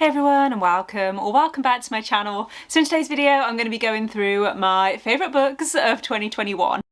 Hey everyone and welcome or welcome back to my channel. So in today's video I'm going to be going through my favourite books of 2021.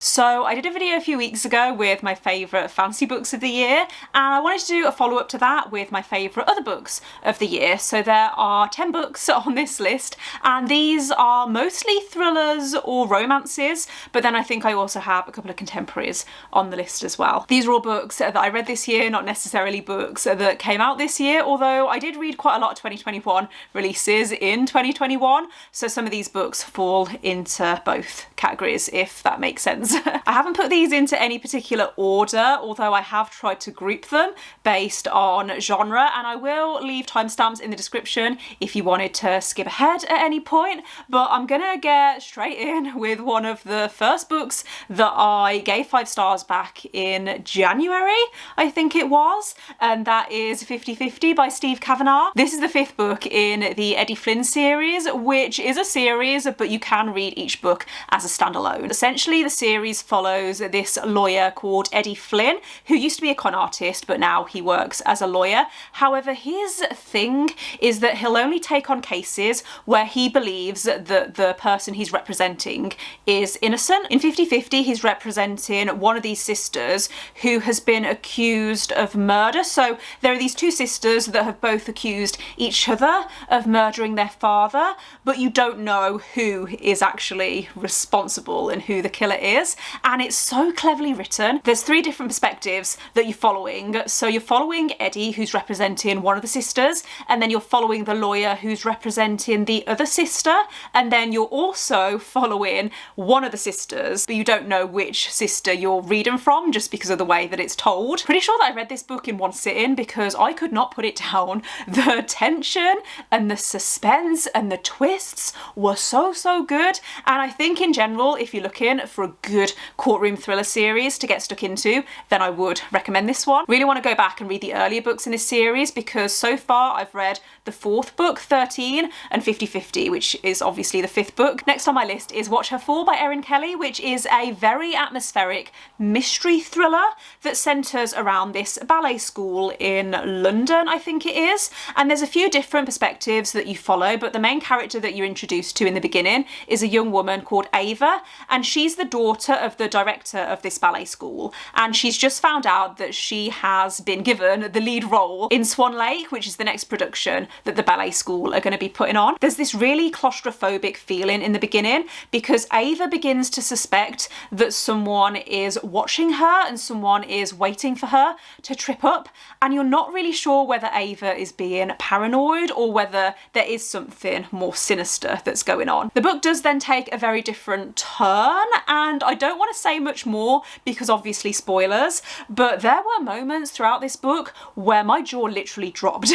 So I did a video a few weeks ago with my favourite fantasy books of the year, and I wanted to do a follow-up to that with my favourite other books of the year. So there are 10 books on this list, and these are mostly thrillers or romances, but then I think I also have a couple of contemporaries on the list as well. These are all books that I read this year, not necessarily books that came out this year, although I did read quite a lot of 2021 releases in 2021, so some of these books fall into both categories, if that makes sense. I haven't put these into any particular order, although I have tried to group them based on genre, and I will leave timestamps in the description if you wanted to skip ahead at any point, but I'm gonna get straight in with one of the first books that I gave 5 stars back in January, I think it was, and that is 50/50 by Steve Cavanagh. This is the 5th book in the Eddie Flynn series, which is a series, but you can read each book as a standalone. Essentially, the series follows this lawyer called Eddie Flynn, who used to be a con artist, but now he works as a lawyer. However, his thing is that he'll only take on cases where he believes that the person he's representing is innocent. In 50/50, he's representing one of these sisters who has been accused of murder. So there are these 2 sisters that have both accused each other of murdering their father, but you don't know who is actually responsible and who the killer is. And it's so cleverly written. There's 3 different perspectives that you're following. So you're following Eddie, who's representing one of the sisters, and then you're following the lawyer who's representing the other sister, and then you're also following one of the sisters, but you don't know which sister you're reading from just because of the way that it's told. Pretty sure that I read this book in one sitting because I could not put it down. The tension and the suspense and the twists were so good, and I think in general, if you're looking for a good courtroom thriller series to get stuck into, then I would recommend this one. Really want to go back and read the earlier books in this series because so far I've read the 4th book, 13, and 50/50, which is obviously the 5th book. Next on my list is Watch Her Fall by Erin, which is a very atmospheric mystery thriller that centres around this ballet school in London, I think it is. And there's a few different perspectives that you follow, but the main character that you're introduced to in the beginning is a young woman called Ava, and she's the daughter of the director of this ballet school, and she's just found out that she has been given the lead role in Swan Lake, which is the next production that the ballet school are going to be putting on. There's this really claustrophobic feeling in the beginning because Ava begins to suspect that someone is watching her and someone is waiting for her to trip up, and you're not really sure whether Ava is being paranoid or whether there is something more sinister that's going on. The book does then take a very different turn, and I don't want to say much more because obviously spoilers, but there were moments throughout this book where my jaw literally dropped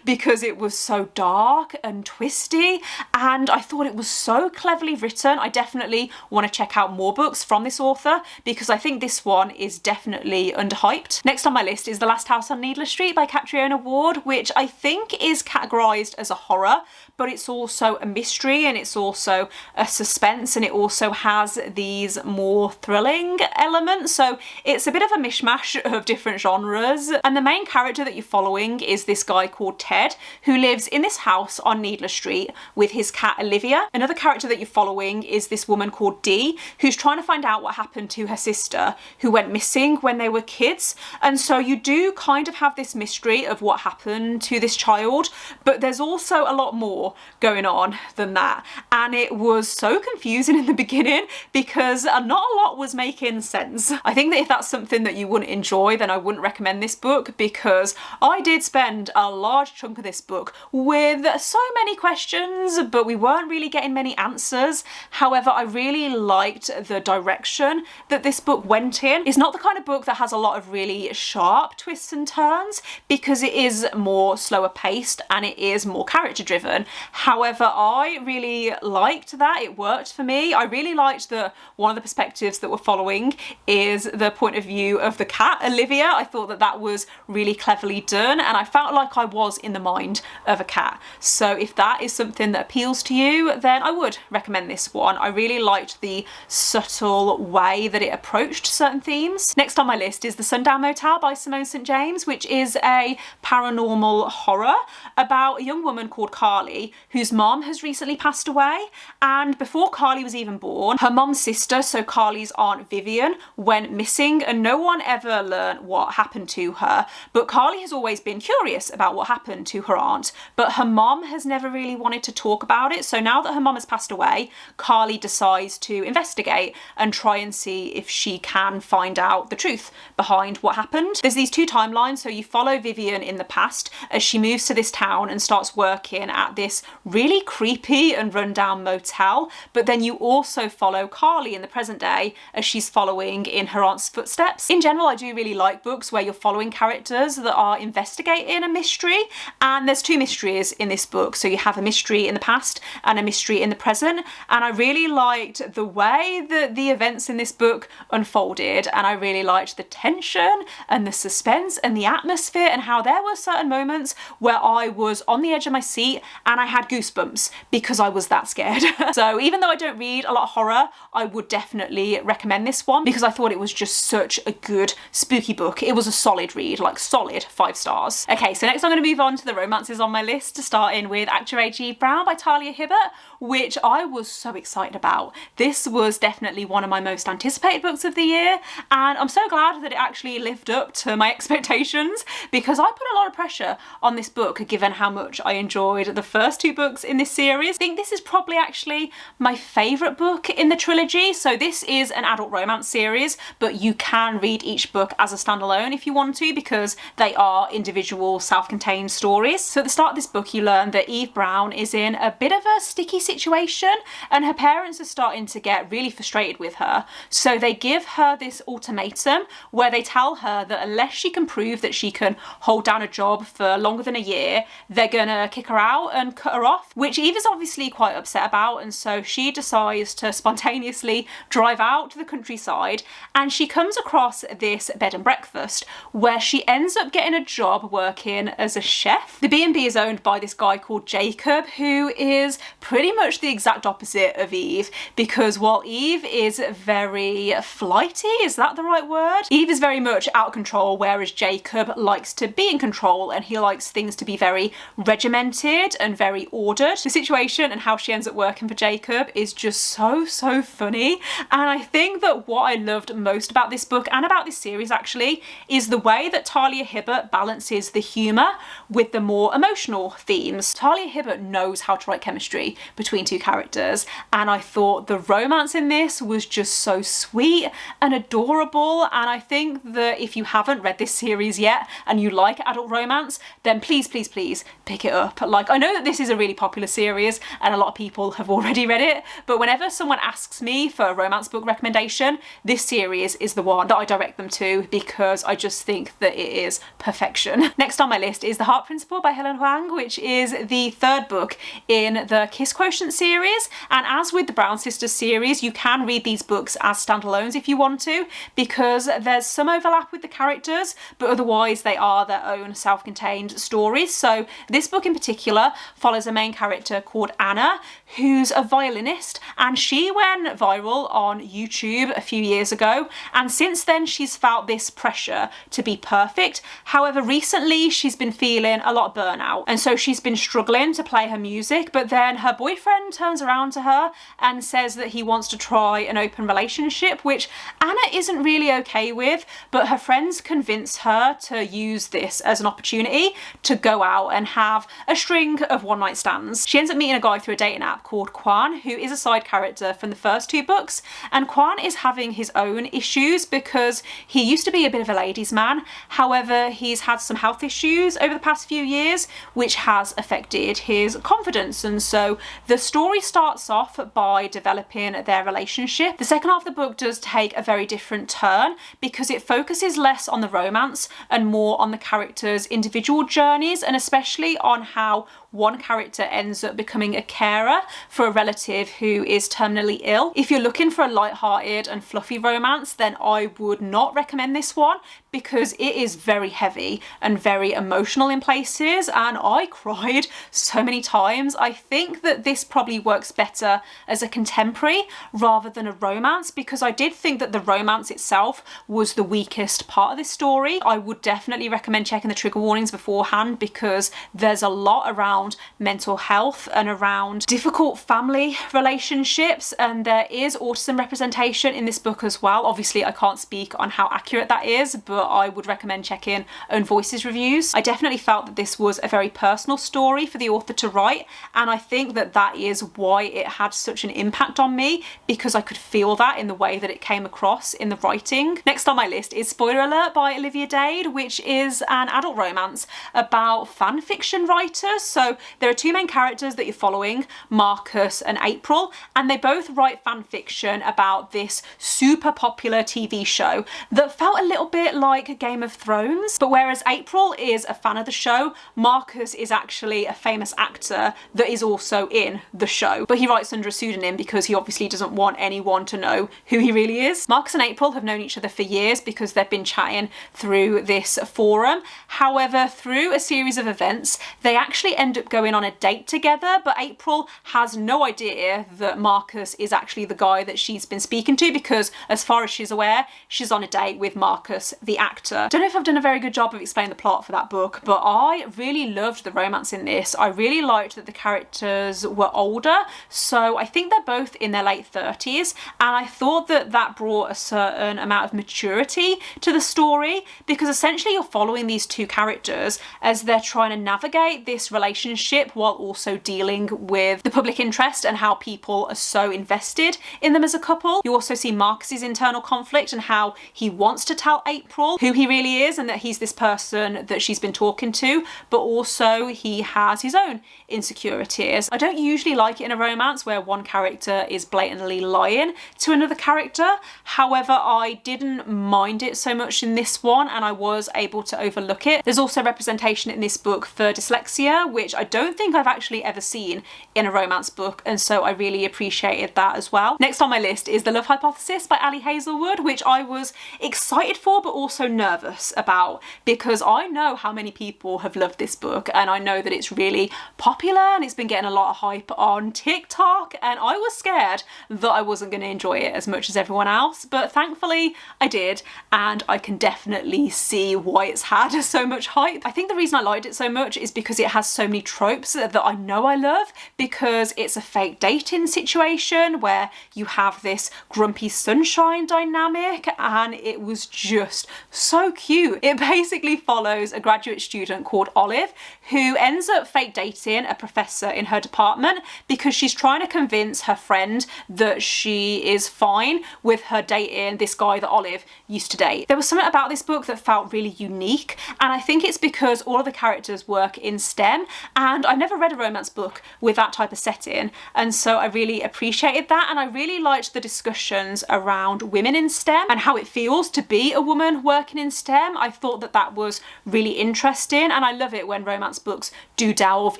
because it was so dark and twisty, and I thought it was so cleverly written. I definitely want to check out more books from this author because I think this one is definitely underhyped. Next on my list is The Last House on Needless Street by Catriona, which I think is categorised as a horror, but it's also a mystery and it's also a suspense, and it also has these more thrilling elements, so it's a bit of a mishmash of different genres. And the main character that you're following is this guy called Ted, who lives in this house on Needless Street with his cat Olivia. Another character that you're following is this woman called Dade, who's trying to find out what happened to her sister who went missing when they were kids, and so you do kind of have this mystery of what happened to this child, but there's also a lot more going on than that, and it was so confusing in the beginning because not a lot was making sense. I think that if that's something that you wouldn't enjoy, then I wouldn't recommend this book because I did spend a large chunk of this book with so many questions, but we weren't really getting many answers. However, I really liked the direction that this book went in. It's not the kind of book that has a lot of really sharp twists and turns because it is more slower paced and it is more character driven. However, I really liked that. It worked for me. I really liked that one of the perspectives perspectives that we're following is the point of view of the cat, Olivia. I thought that that was really cleverly done, and I felt like I was in the mind of a cat. So if that is something that appeals to you, then I would recommend this one. I really liked the subtle way that it approached certain themes. Next on my list is The Sundown Motel by Simone St. James, which is a paranormal horror about a young woman called Carly whose mom has recently passed away, and before Carly was even born, her mom's sister, so Carly's aunt Vivian, went missing and no one ever learned what happened to her. But Carly has always been curious about what happened to her aunt, but her mom has never really wanted to talk about it. So now that her mom has passed away, Carly decides to investigate and try and see if she can find out the truth behind what happened. There's these two timelines, so you follow Vivian in the past as she moves to this town and starts working at this really creepy and rundown motel, but then you also follow Carly in the present day as she's following in her aunt's footsteps. In general, I do really like books where you're following characters that are investigating a mystery, and there's two mysteries in this book. So you have a mystery in the past and a mystery in the present, and I really liked the way that the events in this book unfolded, and I really liked the tension and the suspense and the atmosphere, and how there were certain moments where I was on the edge of my seat and I had goosebumps because I was that scared. So even though I don't read a lot of horror, I would definitely recommend this one because I thought it was just such a good spooky book. It was a solid read, like solid 5 stars. Okay, so next I'm going to move on to the romances on my list, starting with Acevedo Brown by Talia Hibbert, which I was so excited about. This was definitely one of my most anticipated books of the year, and I'm so glad that it actually lived up to my expectations because I put a lot of pressure on this book given how much I enjoyed the first 2 books in this series. I think this is probably actually my favourite book in the trilogy. So this is an adult romance series, but you can read each book as a standalone if you want to because they are individual self-contained stories. So at the start of this book you learn that Eve Brown is in a bit of a sticky situation and her parents are starting to get really frustrated with her. So they give her this ultimatum where they tell her that unless she can prove that she can hold down a job for longer than a year, they're gonna kick her out and cut her off, which Eve is obviously quite upset about, and so she decides to spontaneously drive out to the countryside, and she comes across this bed and breakfast where she ends up getting a job working as a chef. The B&B is owned by this guy called Jacob, who is pretty much the exact opposite of Eve, because while Eve is very flighty, is that the right word? Eve is very much out of control, whereas Jacob likes to be in control and he likes things to be very regimented and very ordered. The situation and how she ends up working for Jacob is just so funny, and I think that what I loved most about this book and about this series actually is the way that Talia Hibbert balances the humour with the more emotional themes. Talia Hibbert knows how to write chemistry between 2 characters, and I thought the romance in this was just so sweet and adorable, and I think that if you haven't read this series yet and you like adult romance, then please pick it up. Like, I know that this is a really popular series and a lot of people have already read it, but whenever someone asks me for a romance book recommendation, this series is the one that I direct them to because I just think that it is perfection. Next on my list is The Heart Principle by Helen Hoang, which is the 3rd book in the Kiss Quotient series, and as with the Brown Sisters series, you can read these books as standalones if you want to, because there's some overlap with the characters, but otherwise they are their own self-contained stories. So this book in particular follows a main character called Anna, who's a violinist, and she went viral on YouTube a few years ago, and since then she's felt this pressure to be perfect. However, recently she's been feeling a lot of burnout, and so she's been struggling to play her music, but then her boyfriend turns around to her and says that he wants to try an open relationship, which Anna isn't really okay with, but her friends convince her to use this as an opportunity to go out and have a string of one-night stands. She ends up meeting a guy through a dating app called Quan, who is a side character from the first 2 books, and Quan is having his own issues because he used to be a bit of a ladies' man. However, he's had some health issues over the past few years which has affected his confidence, and so the story starts off by developing their relationship. The second half of the book does take a very different turn because it focuses less on the romance and more on the characters' individual journeys, and especially on how one character ends up becoming a carer for a relative who is terminally ill. If you're looking for a light-hearted and fluffy romance, then I would not recommend this one because it is very heavy and very emotional in places, and I cried so many times. I think that this probably works better as a contemporary rather than a romance, because I did think that the romance itself was the weakest part of this story. I would definitely recommend checking the trigger warnings beforehand, because there's a lot around mental health and around difficult family relationships, and there is autism representation in this book as well. Obviously I can't speak on how accurate that is, but I would recommend checking Own Voices reviews. I definitely felt that this was a very personal story for the author to write, and I think that that is why it had such an impact on me, because I could feel that in the way that it came across in the writing. Next on my list is Spoiler Alert by Olivia Dade, which is an adult romance about fan fiction writers. So there are two main characters that you're following, Marcus and April, and they both write fan fiction about this super popular TV show that felt a little bit like Game of Thrones. But whereas April is a fan of the show, Marcus is actually a famous actor that is also in the show, but he writes under a pseudonym because he obviously doesn't want anyone to know who he really is. Marcus and April have known each other for years because they've been chatting through this forum. However, through a series of events, they actually end up going on a date together, but April has no idea that Marcus is actually the guy that she's been speaking to, because as far as she's aware, she's on a date with Marcus, the actor. Don't know if I've done a very good job of explaining the plot for that book, but I really loved the romance in this. I really liked that the characters were older, so I think they're both in their late 30s, and I thought that that brought a certain amount of maturity to the story, because essentially you're following these two characters as they're trying to navigate this relationship while also dealing with the public interest and how people are so invested in them as a couple. You also see Marcus's internal conflict and how he wants to tell April who he really is and that he's this person that she's been talking to, but also he has his own insecurities. I don't usually like it in a romance where one character is blatantly lying to another character. However, I didn't mind it so much in this one, and I was able to overlook it. There's also representation in this book for dyslexia, which I don't think I've actually ever seen in a romance book, and so I really appreciated that as well. Next on my list is The Love Hypothesis by Hazelwood, which I was excited for but also nervous about, because I know how many people have loved this book, and I know that it's really popular and it's been getting a lot of hype on TikTok, and I was scared that I wasn't going to enjoy it as much as everyone else, but thankfully I did, and I can definitely see why it's had so much hype. I think the reason I liked it so much is because it has so many tropes that I know I love, because it's a fake dating situation where you have this grumpy sunshine dynamic, and it was just so cute. It basically follows a graduate student called Olive who ends up fake dating a professor in her department because she's trying to convince her friend that she is fine with her dating this guy that Olive used to date. There was something about this book that felt really unique, and I think it's because all of the characters work in STEM, and I've never read a romance book with that type of setting, and so I really appreciated that, and I really liked the discussions around women in STEM and how it feels to be a woman working in STEM. I thought that that was really interesting, and I love it when romance books do delve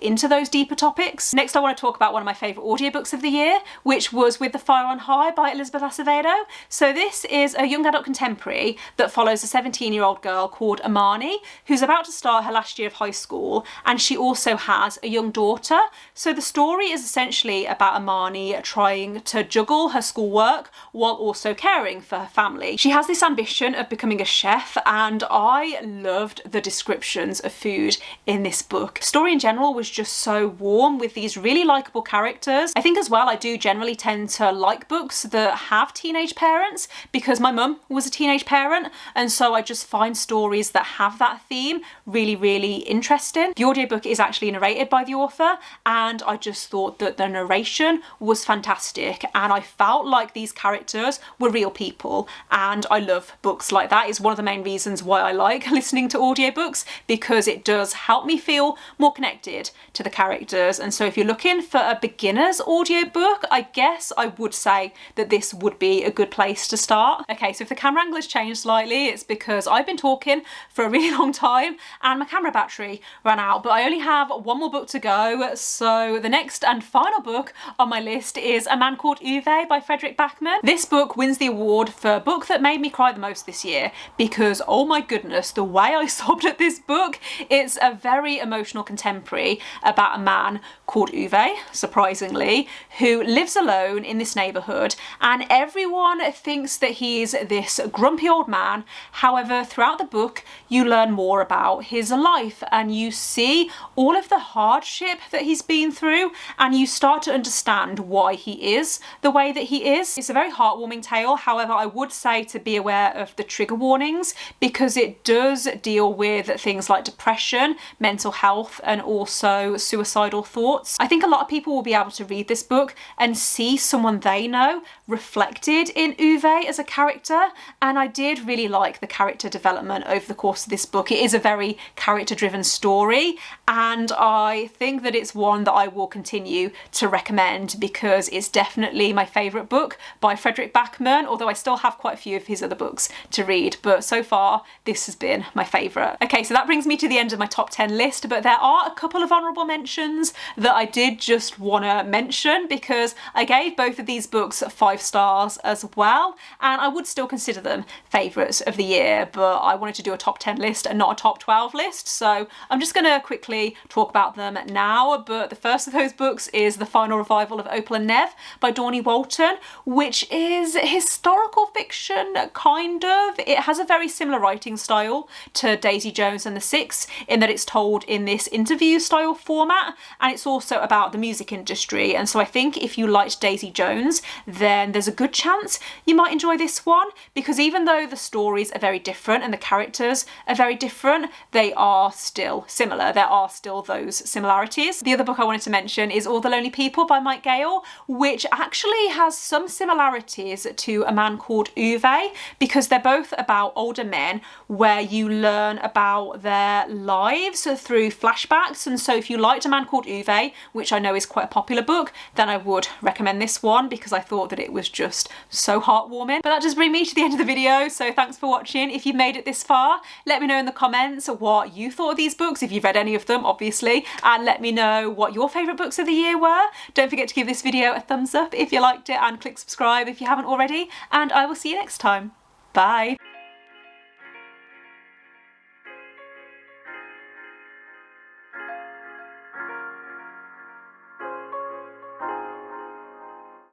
into those deeper topics. Next, I want to talk about one of my favourite audiobooks of the year, which was With the Fire on High by Elizabeth Acevedo. So this is a young adult contemporary that follows a 17-year-old girl called Amani, who's about to start her last year of high school, and she also has a young daughter. So the story is essentially about Amani trying to juggle her schoolwork while also caring for her family. She has this ambition of becoming a chef, and I loved the descriptions of food in this book. The story in general was just so warm with these really likeable characters. I think as well I do generally tend to like books that have teenage parents because my mum was a teenage parent, and so I just find stories that have that theme really, really interesting. The audiobook is actually narrated by the author, and I just thought that the narration was fantastic, and I felt like these characters were real people, and I love books like that. It's one of the main reasons why I like listening to audiobooks, because it does help me feel more connected to the characters. And so if you're looking for a beginner's audiobook, I guess I would say that this would be a good place to start. Okay, so if the camera angle has changed slightly, it's because I've been talking for a really long time and my camera battery ran out, but I only have one more book to go. So the next and final book on my list is A Man Called Uwe by Fredrik. Fredrik Backman. This book wins the award for book that made me cry the most this year because, oh my goodness, the way I sobbed at this book. It's a very emotional contemporary about a man called Uwe, surprisingly, who lives alone in this neighbourhood, and everyone thinks that he's this grumpy old man. However, throughout the book you learn more about his life and you see all of the hardship that he's been through, and you start to understand why he is the way that he is. It's a very heartwarming tale. However, I would say to be aware of the trigger warnings because it does deal with things like depression, mental health, and also suicidal thoughts. I think a lot of people will be able to read this book and see someone they know reflected in Uwe as a character, and I did really like the character development over the course of this book. It is a very character-driven story, and I think that it's one that I will continue to recommend because it's definitely my favourite book by Fredrik Backman, although I still have quite a few of his other books to read, but so far this has been my favourite. Okay, so that brings me to the end of my top 10 list, but there are a couple of honourable mentions that I did just want to mention because I gave both of these books 5 stars as well, and I would still consider them favourites of the year, but I wanted to do a top 10 list and not a top 12 list, so I'm just going to quickly talk about them now. But the first of those books is the final revival of Opal and Nev by Dawnie Walton, which is historical fiction, kind of. It has a very similar writing style to Daisy Jones and the Six in that it's told in this interview style format, and it's also about the music industry, and so I think if you liked Daisy Jones then there's a good chance you might enjoy this one, because even though the stories are very different and the characters are very different, they are still similar. There are still those similarities. The other book I wanted to mention is All the Lonely People by Mike Gale, which actually has some similarities to A Man Called Uwe because they're both about older men where you learn about their lives through flashbacks, and so if you liked A Man Called Uwe, which I know is quite a popular book, then I would recommend this one because I thought that it was just so heartwarming. But that does bring me to the end of the video, so thanks for watching. If you've made it this far, let me know in the comments what you thought of these books, if you've read any of them obviously, and let me know what your favourite books of the year were. Don't forget to give this video a thumbs up if you liked it and click subscribe if you haven't already, and I will see you next time. Bye!